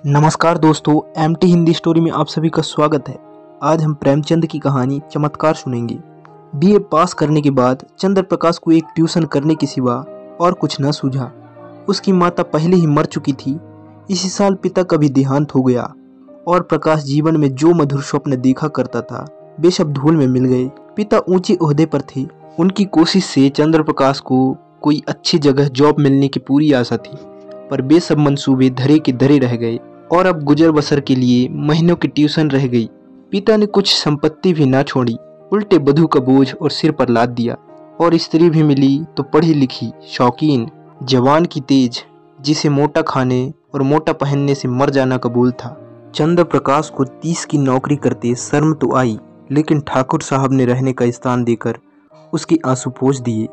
नमस्कार दोस्तों, MT Hindi story में आप सभी का स्वागत है। आज हम प्रेमचंद की कहानी चमत्कार सुनेंगे। बीए पास करने के बाद चंद्र प्रकाश को एक ट्यूशन करने के सिवा और कुछ न सूझा। उसकी माता पहले ही मर चुकी थी। इसी साल पिता का भी देहांत हो गया और प्रकाश जीवन में जो मधुर स्वप्न देखा करता था वे सब धूल में मिल गए। पिता ऊंचे ओहदे पर थे। उनकी कोशिश से चंद्र प्रकाश को कोई अच्छी जगह जॉब मिलने की पूरी आशा थी, पर वे सब मंसूबे धरे के धरे रह गए और अब गुजर बसर के लिए महीनों की ट्यूशन रह गई। पिता ने कुछ संपत्ति भी ना छोड़ी, उल्टे बधू का बोझ और सिर पर लाद दिया। और स्त्री भी मिली तो पढ़ी लिखी, शौकीन, जवान की तेज, जिसे मोटा खाने और मोटा पहनने से मर जाना कबूल था। चंद्र प्रकाश को 30 की नौकरी करते शर्म तो आई, लेकिन ठाकुर साहब ने रहने का स्थान देकर उसके आंसू पोंछ दिए।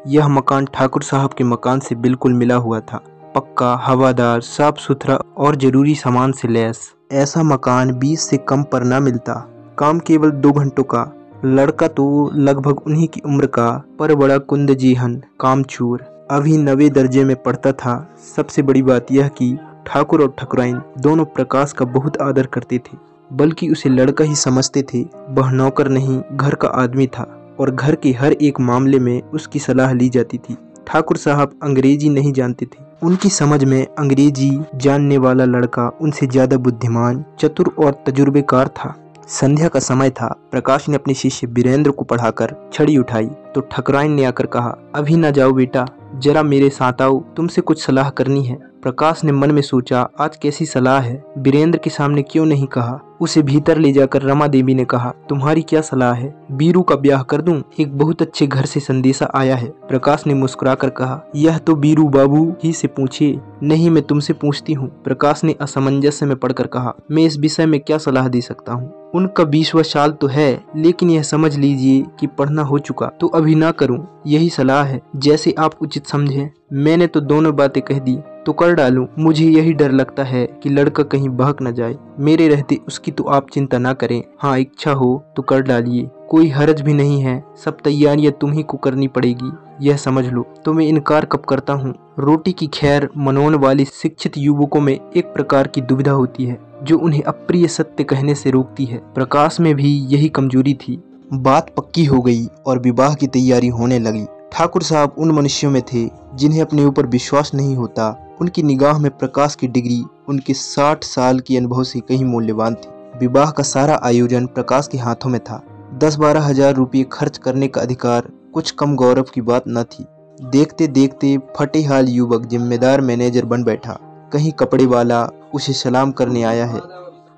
यह मकान ठाकुर साहब के मकान से बिल्कुल मिला हुआ था, पक्का, हवादार, साफ सुथरा और जरूरी सामान से लैस। ऐसा मकान 20 से कम पर ना मिलता। काम केवल 2 घंटों का। लड़का तो लगभग उन्हीं की उम्र का, पर बड़ा कुंदजीहन, कामचोर, अभी 9वें दर्जे में पढ़ता था। सबसे बड़ी बात यह कि ठाकुर और ठकुराइन दोनों प्रकाश का बहुत आदर करते थे, बल्कि उसे लड़का ही समझते थे। वह नौकर नहीं, घर का आदमी था और घर के हर एक मामले में उसकी सलाह ली जाती थी। ठाकुर साहब अंग्रेजी नहीं जानते थे। उनकी समझ में अंग्रेजी जानने वाला लड़का उनसे ज्यादा बुद्धिमान, चतुर और तजुर्बेकार था। संध्या का समय था। प्रकाश ने अपने शिष्य वीरेंद्र को पढ़ाकर छड़ी उठाई तो ठकुराइन ने आकर कहा, अभी ना जाओ बेटा, जरा मेरे साथ आओ, तुमसे कुछ सलाह करनी है। प्रकाश ने मन में सोचा, आज कैसी सलाह है, वीरेंद्र के सामने क्यों नहीं कहा। उसे भीतर ले जाकर रमा देवी ने कहा, तुम्हारी क्या सलाह है? बीरू का ब्याह कर दूं? एक बहुत अच्छे घर से संदेशा आया है। प्रकाश ने मुस्कुराकर कहा, यह तो बीरू बाबू ही से पूछिए। नहीं, मैं तुमसे पूछती हूँ। प्रकाश ने असमंजस में पड़कर कहा, मैं इस विषय में क्या सलाह दे सकता हूँ? उनका 20वां साल तो है, लेकिन यह समझ लीजिए कि पढ़ना हो चुका तो अभी ना करूं, यही सलाह है, जैसे आप उचित समझें। मैंने तो दोनों बातें कह दी तो कर डालूं। मुझे यही डर लगता है कि लड़का कहीं बहक न जाए। मेरे रहते उसकी तो आप चिंता ना करें। हाँ, इच्छा हो तो कर डालिए, कोई हरज भी नहीं है। सब तैयारियां तुम्ही को करनी पड़ेगी, यह समझ लो। तो मैं इनकार कब करता हूँ। रोटी की खैर मनोन वाले शिक्षित युवकों में एक प्रकार की दुविधा होती है जो उन्हें अप्रिय सत्य कहने से रोकती है। प्रकाश में भी यही कमजोरी थी। बात पक्की हो गई और विवाह की तैयारी होने लगी। ठाकुर साहब उन मनुष्यों में थे जिन्हें अपने ऊपर विश्वास नहीं होता। उनकी निगाह में प्रकाश की डिग्री उनके 60 साल के अनुभव से कहीं मूल्यवान थी। विवाह का सारा आयोजन प्रकाश के हाथों में था। 10-12 हजार रुपये खर्च करने का अधिकार कुछ कम गौरव की बात न थी। देखते देखते फटेहाल युवक जिम्मेदार मैनेजर बन बैठा। कहीं कपड़े वाला उसे सलाम करने आया है,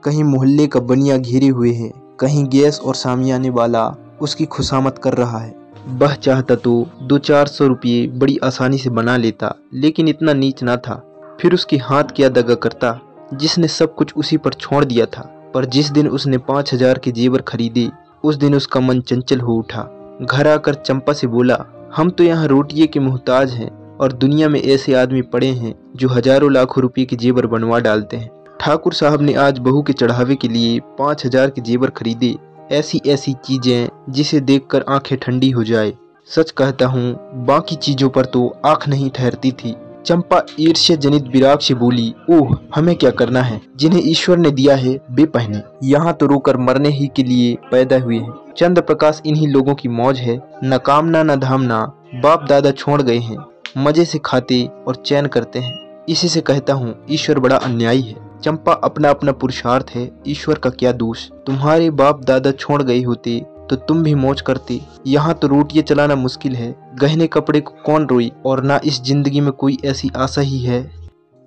कहीं मोहल्ले का बनिया घेरे हुए है, कहीं गैस और सामियाने वाला उसकी खुशामद कर रहा है। वह चाहता तो 200-400 रुपये बड़ी आसानी से बना लेता, लेकिन इतना नीच ना था। फिर उसके हाथ क्या दगा करता जिसने सब कुछ उसी पर छोड़ दिया था। पर जिस दिन उसने 5000 के जेवर खरीदे, उस दिन उसका मन चंचल हो उठा। घर आकर चंपा से बोला, हम तो यहाँ रोटिये के मोहताज हैं और दुनिया में ऐसे आदमी पड़े हैं जो हजारों लाखों रुपये के जेवर बनवा डालते हैं। ठाकुर साहब ने आज बहू के चढ़ावे के लिए 5000 के जेवर खरीदे। ऐसी ऐसी चीजें जिसे देखकर आंखें ठंडी हो जाए। सच कहता हूँ, बाकी चीजों पर तो आंख नहीं ठहरती थी। चंपा ईर्ष्या जनित विराग से बोली, ओह, हमें क्या करना है? जिन्हें ईश्वर ने दिया है वे पहने। यहाँ तो रोकर मरने ही के लिए पैदा हुए हैं। चंद्र प्रकाश इन्हीं लोगों की मौज है। न कामना न धामना, बाप दादा छोड़ गए हैं, मजे से खाते और चैन करते हैं। इसी से कहता हूँ, ईश्वर बड़ा अन्यायी है। चंपा, अपना अपना पुरुषार्थ है, ईश्वर का क्या दोष? तुम्हारे बाप दादा छोड़ गए होते तो तुम भी मौज करते। यहाँ तो रोटियां चलाना मुश्किल है, गहने कपड़े को कौन रोई, और ना इस जिंदगी में कोई ऐसी आशा ही है।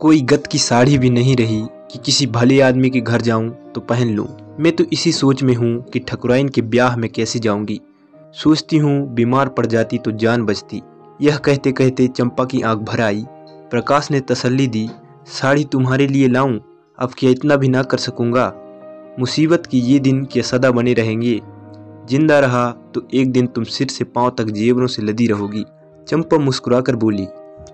कोई गत की साड़ी भी नहीं रही कि किसी भले आदमी के घर जाऊं तो पहन लूं। मैं तो इसी सोच में हूँ कि ठकुराइन के ब्याह में कैसे जाऊंगी। सोचती हूँ बीमार पड़ जाती तो जान बचती। यह कहते कहते चंपा की आंख भर आई। प्रकाश ने तसल्ली दी, साड़ी तुम्हारे लिए लाऊं? अब क्या इतना भी ना कर सकूंगा? मुसीबत की ये दिन क्या सदा बने रहेंगे? जिंदा रहा तो एक दिन तुम सिर से पांव तक जेवरों से लदी रहोगी। चंपा मुस्कुराकर बोली,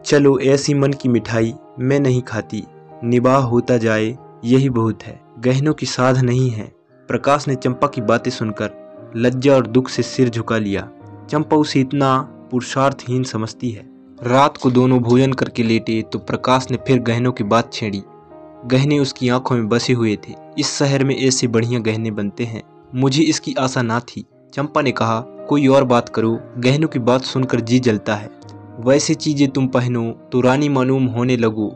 चलो, ऐसी मन की मिठाई मैं नहीं खाती। निबाह होता जाए यही बहुत है, गहनों की साध नहीं है। प्रकाश ने चंपा की बातें सुनकर लज्जा और दुख से सिर झुका लिया। चंपा उसे इतना पुरुषार्थहीन समझती है। रात को दोनों भोजन करके लेटे तो प्रकाश ने फिर गहनों की बात छेड़ी। गहने उसकी आंखों में बसे हुए थे। इस शहर में ऐसे बढ़िया गहने बनते हैं, मुझे इसकी आशा ना थी। चंपा ने कहा, कोई और बात करो, गहनों की बात सुनकर जी जलता है। वैसी चीजें तुम पहनो तो रानी मालूम होने लगो।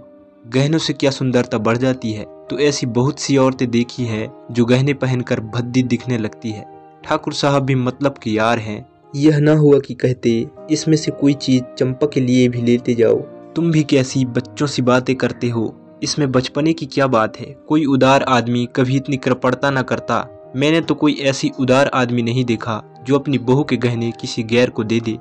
गहनों से क्या सुंदरता बढ़ जाती है। तो ऐसी बहुत सी औरतें देखी है जो गहने पहनकर भद्दी दिखने लगती है। ठाकुर साहब भी मतलब के यार हैं। यह ना हुआ कि कहते इसमें से कोई चीज चंपा के लिए भी लेते जाओ। तुम भी कैसी बच्चों सी बातें करते हो, इसमें बचपने की क्या बात है। कोई उदार आदमी कभी इतनी कृपणता न करता। मैंने तो कोई ऐसी उदार आदमी नहीं देखा जो अपनी बहू के गहने किसी गैर को दे दे।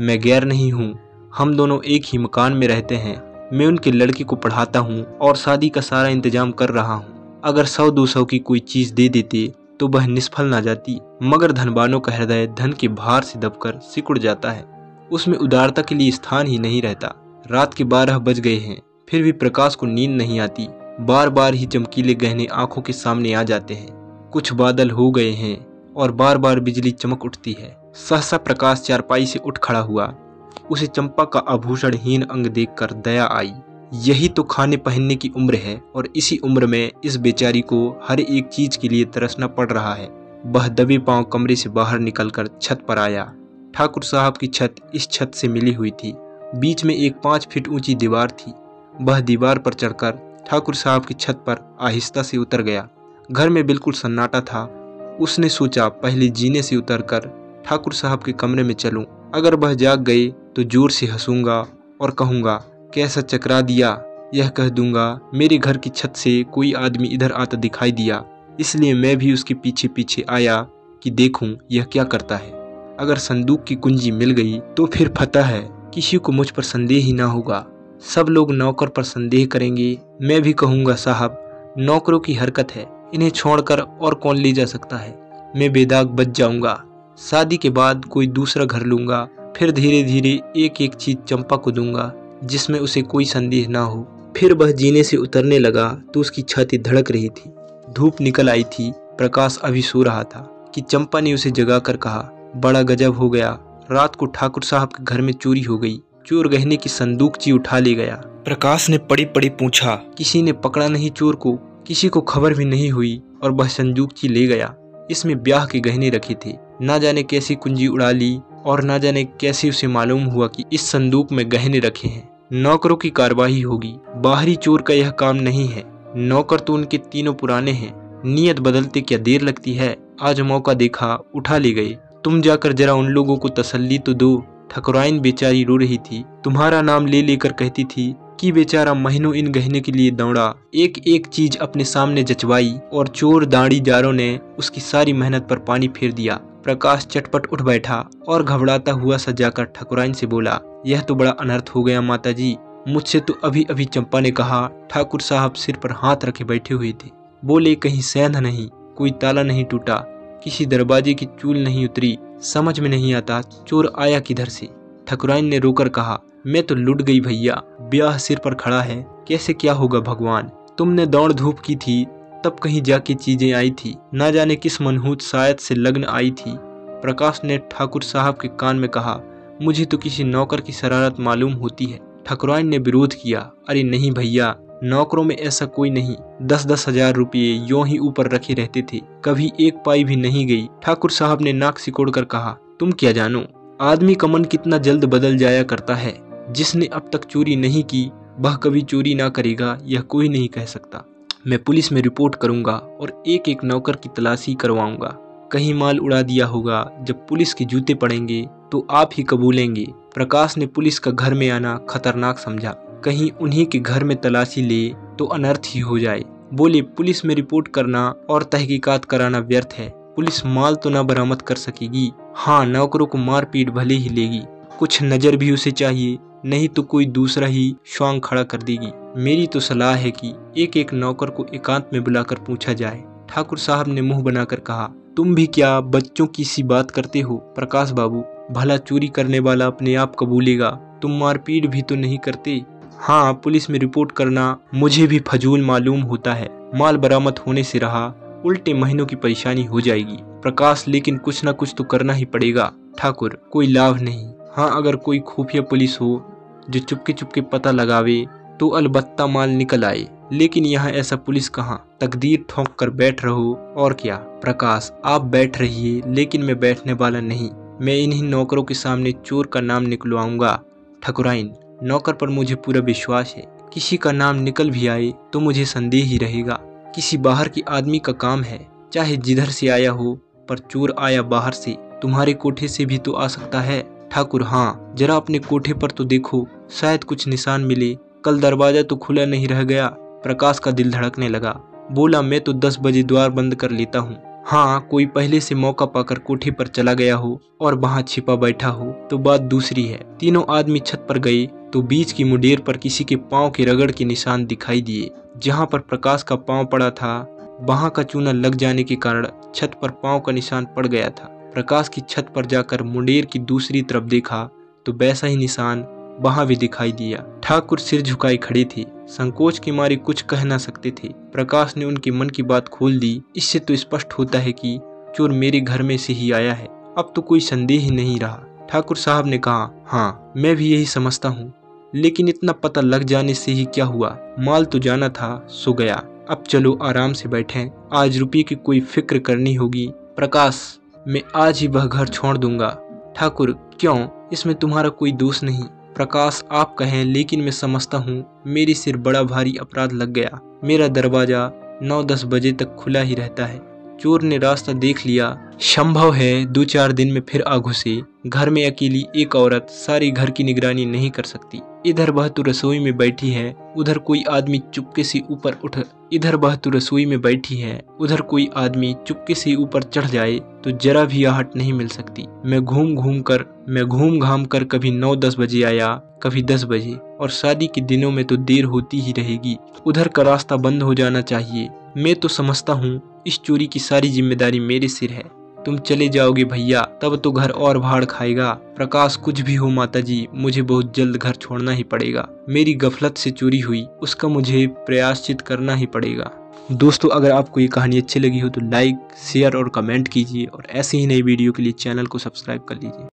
मैं गैर नहीं हूँ, हम दोनों एक ही मकान में रहते हैं। मैं उनके लड़के को पढ़ाता हूँ और शादी का सारा इंतजाम कर रहा हूँ। अगर 100-200 की कोई चीज दे देते तो वह निष्फल ना जाती, मगर धनवानों का हृदय धन के भार से दबकर सिकुड़ जाता है। उसमें उदारता के लिए स्थान ही नहीं रहता। रात के 12 बज गए हैं, फिर भी प्रकाश को नींद नहीं आती। बार बार ही चमकीले गहने आंखों के सामने आ जाते हैं। कुछ बादल हो गए हैं और बार बार बिजली चमक उठती है। सहसा प्रकाश चारपाई से उठ खड़ा हुआ। उसे चंपा का आभूषणहीन अंग देखकर दया आई। यही तो खाने पहनने की उम्र है और इसी उम्र में इस बेचारी को हर एक चीज के लिए तरसना पड़ रहा है। वह दबे पांव कमरे से बाहर निकलकर छत पर आया। ठाकुर साहब की छत इस छत से मिली हुई थी। बीच में एक 5 फीट ऊंची दीवार थी। वह दीवार पर चढ़कर ठाकुर साहब की छत पर आहिस्ता से उतर गया। घर में बिल्कुल सन्नाटा था। उसने सोचा पहले जीने से उतरकर ठाकुर साहब के कमरे में चलूं। अगर वह जाग गए तो जोर से हंसूंगा और कहूंगा, कैसा चकरा दिया। यह कह दूंगा, मेरे घर की छत से कोई आदमी इधर आता दिखाई दिया, इसलिए मैं भी उसके पीछे पीछे आया कि देखूं यह क्या करता है। अगर संदूक की कुंजी मिल गई तो फिर पता है किसी को मुझ पर संदेह ही ना होगा। सब लोग नौकर पर संदेह करेंगे। मैं भी कहूंगा, साहब नौकरों की हरकत है, इन्हें छोड़कर और कौन ले जा सकता है। मैं बेदाग बच जाऊंगा। शादी के बाद कोई दूसरा घर लूंगा, फिर धीरे धीरे एक एक चीज चंपा को दूंगा जिसमें उसे कोई संदेह ना हो। फिर वह जीने से उतरने लगा तो उसकी छाती धड़क रही थी। धूप निकल आई थी। प्रकाश अभी सो रहा था कि चंपा ने उसे जगाकर कहा, बड़ा गजब हो गया। रात को ठाकुर साहब के घर में चोरी हो गई। चोर गहने की संदूकची उठा ले गया। प्रकाश ने पड़ी पड़ी पूछा, किसी ने पकड़ा नहीं चोर को? किसी को खबर भी नहीं हुई और वह संदूकची ले गया। इसमें ब्याह के गहने रखे थे। ना जाने कैसी कुंजी उड़ा ली और ना जाने कैसे उसे मालूम हुआ कि इस संदूक में गहने रखे हैं। नौकरों की कार्रवाई होगी। बाहरी चोर का यह काम नहीं है। नौकर तो उनके तीनों पुराने हैं। नियत बदलते क्या देर लगती है। आज मौका देखा, उठा ले गए। तुम जाकर जरा उन लोगों को तसल्ली तो दो। ठकुराइन बेचारी रो रही थी। तुम्हारा नाम ले लेकर कहती थी कि बेचारा महीनों इन गहने के लिए दौड़ा, एक एक चीज अपने सामने जचवाई और चोर दाढ़ीदारों ने उसकी सारी मेहनत पर पानी फेर दिया। प्रकाश चटपट उठ बैठा और घबराता हुआ सा जाकर ठकुराइन से बोला, यह तो बड़ा अनर्थ हो गया माताजी। मुझसे तो अभी अभी चंपा ने कहा। ठाकुर साहब सिर पर हाथ रखे बैठे हुए थे। बोले, कहीं सेंध नहीं, कोई ताला नहीं टूटा, किसी दरवाजे की चूल नहीं उतरी। समझ में नहीं आता चोर आया किधर से। ठकुराइन ने रोकर कहा, मैं तो लुट गई भैया। ब्याह सिर पर खड़ा है, कैसे क्या होगा भगवान। तुमने दौड़ धूप की थी तब कहीं जाके चीजें आई थी। ना जाने किस मनहूस शायद से लग्न आई थी। प्रकाश ने ठाकुर साहब के कान में कहा, मुझे तो किसी नौकर की शरारत मालूम होती है। ठकुराइन ने विरोध किया, अरे नहीं भैया, नौकरों में ऐसा कोई नहीं। 10-10 हजार रुपये यों ही ऊपर रखे रहते थे, कभी एक पाई भी नहीं गई। ठाकुर साहब ने नाक सिकोड़कर कहा, तुम क्या जानो, आदमी का मन कितना जल्द बदल जाया करता है। जिसने अब तक चोरी नहीं की वह कभी चोरी ना करेगा, यह कोई नहीं कह सकता। मैं पुलिस में रिपोर्ट करूंगा और एक एक नौकर की तलाशी करवाऊंगा। कहीं माल उड़ा दिया होगा। जब पुलिस के जूते पड़ेंगे तो आप ही कबूलेंगे। प्रकाश ने पुलिस का घर में आना खतरनाक समझा। कहीं उन्हीं के घर में तलाशी ले तो अनर्थ ही हो जाए। बोले, पुलिस में रिपोर्ट करना और तहकीकात कराना व्यर्थ है। पुलिस माल तो ना बरामद कर सकेगी। हाँ, नौकरों को मारपीट भले ही लेगी, कुछ नजर भी उसे चाहिए, नहीं तो कोई दूसरा ही श्वांग खड़ा कर देगी। मेरी तो सलाह है कि एक एक नौकर को एकांत में बुलाकर पूछा जाए। ठाकुर साहब ने मुंह बनाकर कहा, तुम भी क्या बच्चों की सी बात करते हो प्रकाश बाबू। भला चोरी करने वाला अपने आप कबूलेगा, तुम मारपीट भी तो नहीं करते। हाँ, पुलिस में रिपोर्ट करना मुझे भी फजूल मालूम होता है। माल बरामद होने से रहा, उल्टे महीनों की परेशानी हो जाएगी। प्रकाश, लेकिन कुछ ना कुछ तो करना ही पड़ेगा। ठाकुर, कोई लाभ नहीं। हाँ, अगर कोई खुफिया पुलिस हो जो चुपके चुपके पता लगावे तो अलबत्ता माल निकल आए, लेकिन यहाँ ऐसा पुलिस कहाँ, तकदीर ठोंक कर बैठ रहो और क्या। प्रकाश, आप बैठ रहिए, लेकिन मैं बैठने वाला नहीं। मैं इन्हीं नौकरों के सामने चोर का नाम निकलवाऊंगा। ठकुराइन, नौकर पर मुझे पूरा विश्वास है, किसी का नाम निकल भी आए तो मुझे संदेह ही रहेगा। किसी बाहर के आदमी का काम है, चाहे जिधर से आया हो, पर चोर आया बाहर से, तुम्हारे कोठे से भी तो आ सकता है। ठाकुर, हाँ, जरा अपने कोठे पर तो देखो, शायद कुछ निशान मिले। कल दरवाजा तो खुला नहीं रह गया। प्रकाश का दिल धड़कने लगा। बोला, मैं तो 10 बजे द्वार बंद कर लेता हूँ। हाँ, कोई पहले से मौका पाकर कोठे पर चला गया हो और वहाँ छिपा बैठा हो तो बात दूसरी है। तीनों आदमी छत पर गए तो बीच की मुडेर पर किसी के पांव के रगड़ के निशान दिखाई दिए। जहाँ पर प्रकाश का पांव पड़ा था, वहाँ का चूना लग जाने के कारण छत पर पांव का निशान पड़ गया था। प्रकाश की छत पर जाकर मुंडेर की दूसरी तरफ देखा तो वैसा ही निशान वहां भी दिखाई दिया। ठाकुर सिर झुकाए खड़े थे, संकोच के मारे कुछ कह ना सकते थे। प्रकाश ने उनके मन की बात खोल दी। इससे तो स्पष्ट होता है कि चोर मेरे घर में से ही आया है, अब तो कोई संदेह ही नहीं रहा। ठाकुर साहब ने कहा, हाँ, मैं भी यही समझता हूँ, लेकिन इतना पता लग जाने से ही क्या हुआ, माल तो जाना था सो गया। अब चलो आराम से बैठें, आज रुपये की कोई फिक्र करनी होगी। प्रकाश, मैं आज ही वह घर छोड़ दूंगा। ठाकुर, क्यों, इसमें तुम्हारा कोई दोष नहीं। प्रकाश, आप कहें, लेकिन मैं समझता हूँ मेरे सिर बड़ा भारी अपराध लग गया। मेरा दरवाजा 9-10 बजे तक खुला ही रहता है। चोर ने रास्ता देख लिया, संभव है 2-4 दिन में फिर आ घुसे। घर में अकेली एक औरत सारी घर की निगरानी नहीं कर सकती। इधर वह तो रसोई में बैठी है, उधर कोई आदमी चुपके से ऊपर उठ इधर वह तो रसोई में बैठी है, उधर कोई आदमी चुपके से ऊपर चढ़ जाए तो जरा भी आहट नहीं मिल सकती। मैं घूम घाम कर कभी 9-10 बजे आया, कभी 10 बजे, और शादी के दिनों में तो देर होती ही रहेगी। उधर का रास्ता बंद हो जाना चाहिए। मैं तो समझता हूँ इस चोरी की सारी जिम्मेदारी मेरे सिर है। तुम चले जाओगे भैया, तब तो घर और भाड़ खाएगा। प्रकाश, कुछ भी हो माताजी, मुझे बहुत जल्द घर छोड़ना ही पड़ेगा। मेरी गफलत से चोरी हुई, उसका मुझे प्रायश्चित करना ही पड़ेगा। दोस्तों, अगर आपको ये कहानी अच्छी लगी हो तो लाइक, शेयर और कमेंट कीजिए, और ऐसे ही नई वीडियो के लिए चैनल को सब्सक्राइब कर लीजिए।